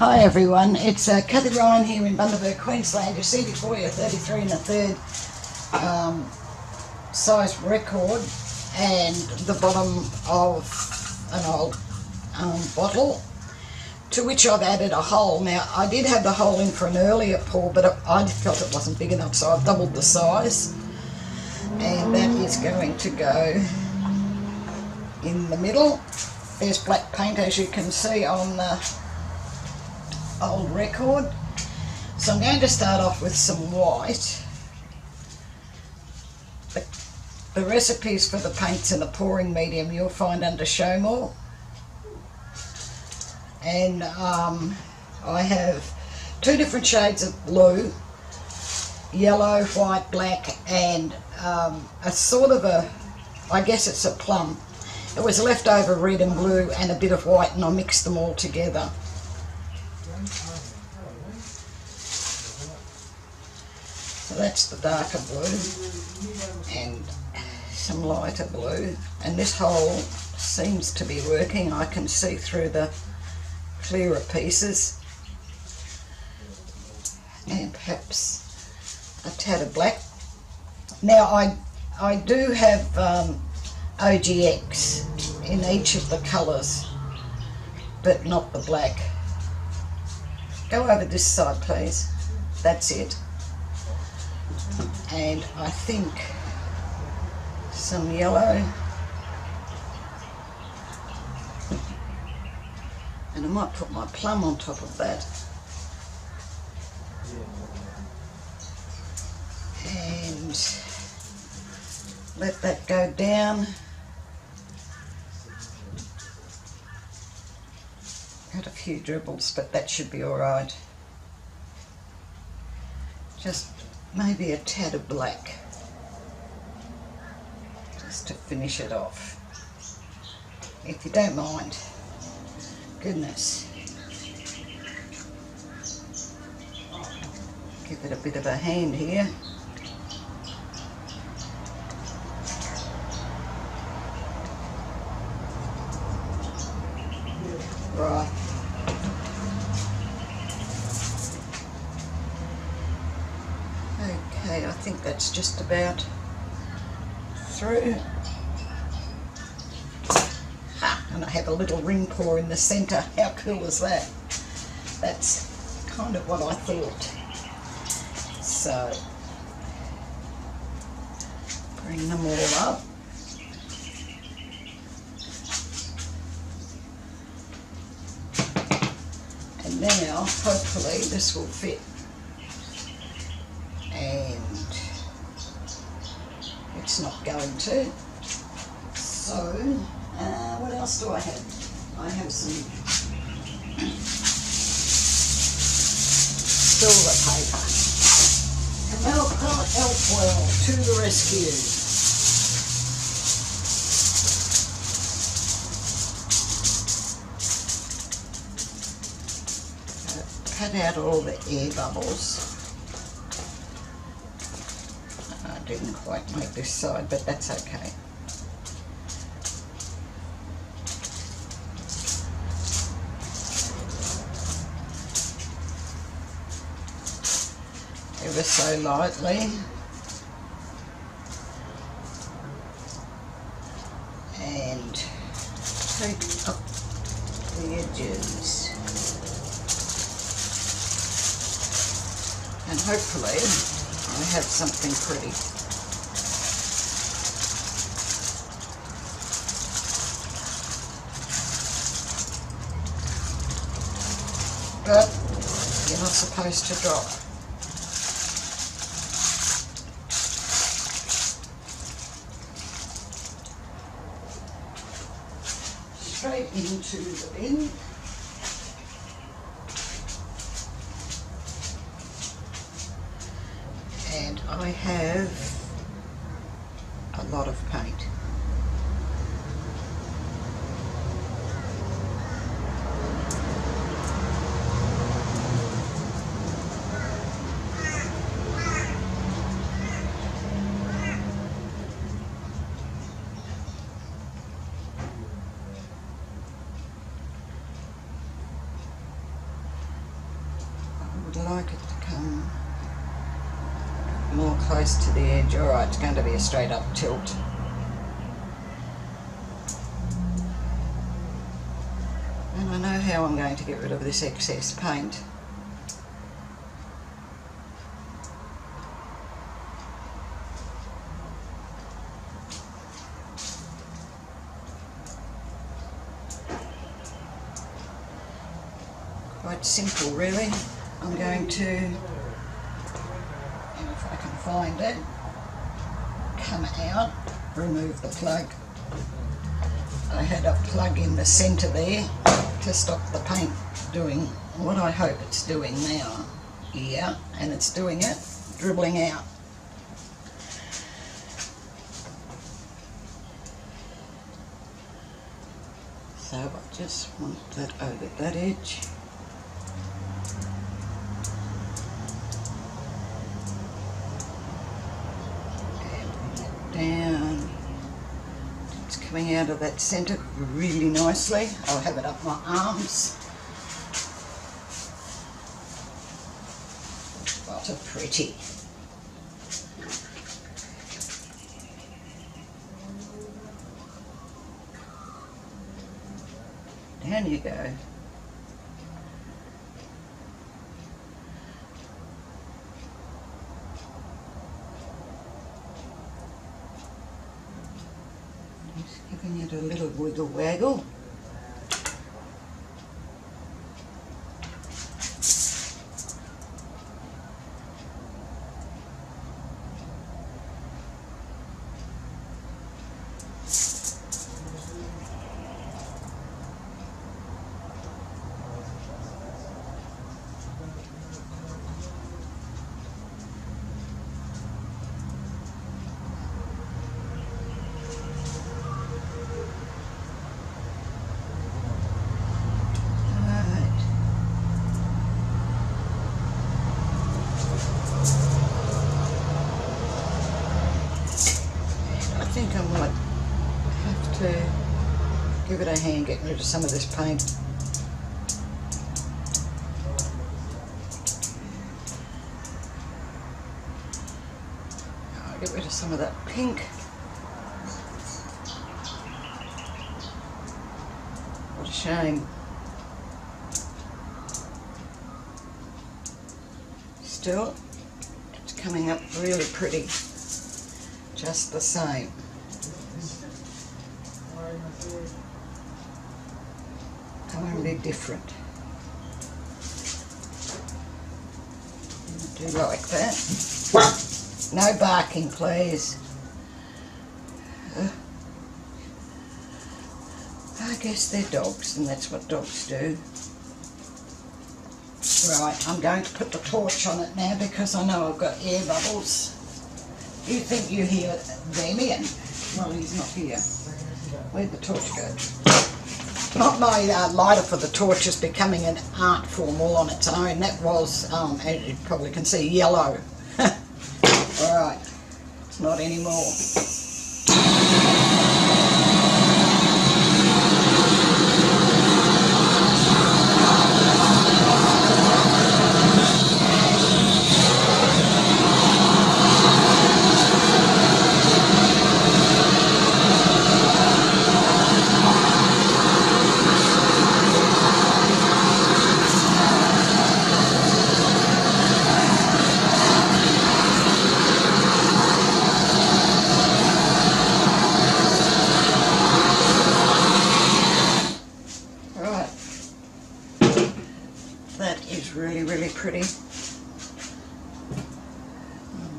Hi everyone, it's Kathie Ryan here in Bundaberg, Queensland. You see before you a 33 1/3 size record and the bottom of an old bottle to which I've added a hole. Now I did have the hole in for an earlier pour, but I felt it wasn't big enough, so I've doubled the size, and that is going to go in the middle. There's black paint, as you can see on the old record. So I'm going to start off with some white. The recipes for the paints and the pouring medium you'll find under Show More. And I have two different shades of blue, yellow, white, black, and a sort of a, I guess it's a plum. It was leftover red and blue and a bit of white, and I mixed them all together. So that's the darker blue and some lighter blue, and this hole seems to be working. I can see through the clearer pieces, and perhaps a tad of black. Now I do have OGX in each of the colours, but not the black. Go over this side please, that's it. And I think some yellow, and I might put my plum on top of that, and let that go down. Had a few dribbles, but that should be alright. Just maybe a tad of black, just to finish it off, if you don't mind. Goodness. Give it a bit of a hand here. Right. Okay, I think that's just about through. And I have a little ring pour in the centre. How cool is that? That's kind of what I thought. So, bring them all up. And now, hopefully, this will fit. And it's not going to. So, what else do I have? I have some silver paper. Elf oil to the rescue. Cut out all the air bubbles. I didn't quite make this side, but that's okay. Ever so lightly, and take up the edges, and hopefully I have something pretty. But you're not supposed to drop. Straight into the bin. And I have a lot of paint. come more close to the edge. Alright, it's going to be a straight up tilt. And I know how I'm going to get rid of this excess paint. Quite simple really. I'm going to, if I can find it, come out, remove the plug. I had a plug in the centre there to stop the paint doing what I hope it's doing now. Yeah, and it's doing it, dribbling out. So I just want that over that edge. Down. It's coming out of that centre really nicely. I'll have it up my arms. What a pretty. Down you go. Giving it a little wiggle waggle. I think I might have to give it a hand getting rid of some of this paint. I'll get rid of some of that pink. What a shame. Still, it's coming up really pretty. Just the same. Only different. I do like that. No barking, please. I guess they're dogs, and that's what dogs do. Right, I'm going to put the torch on it now because I know I've got air bubbles. You think you hear Damien? Well, he's not here. Where'd the torch go? Not my lighter for the torch is becoming an art form all on its own. That was, as you probably can see, yellow. Alright, it's not anymore. Really pretty.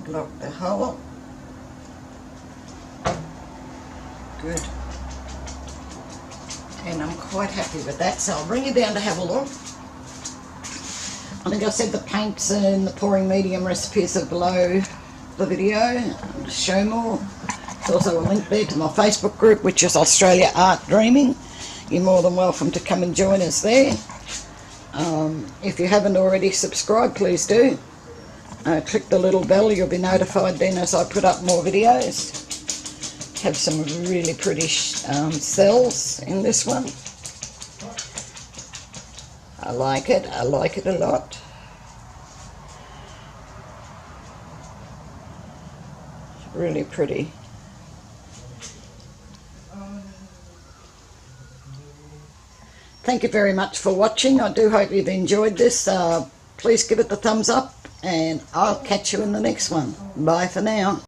Block the hole. Good. And I'm quite happy with that, so I'll bring you down to have a look. I think I said the paints and the pouring medium recipes are below the video. To show more. There's also a link there to my Facebook group, which is Australia Art Dreaming. You're more than welcome to come and join us there. If you haven't already subscribed, please do. Click the little bell, you'll be notified then as I put up more videos. Have some really pretty cells in this one. I like it a lot. Really pretty. Thank you very much for watching. I do hope you've enjoyed this. Please give it the thumbs up, and I'll catch you in the next one. Bye for now.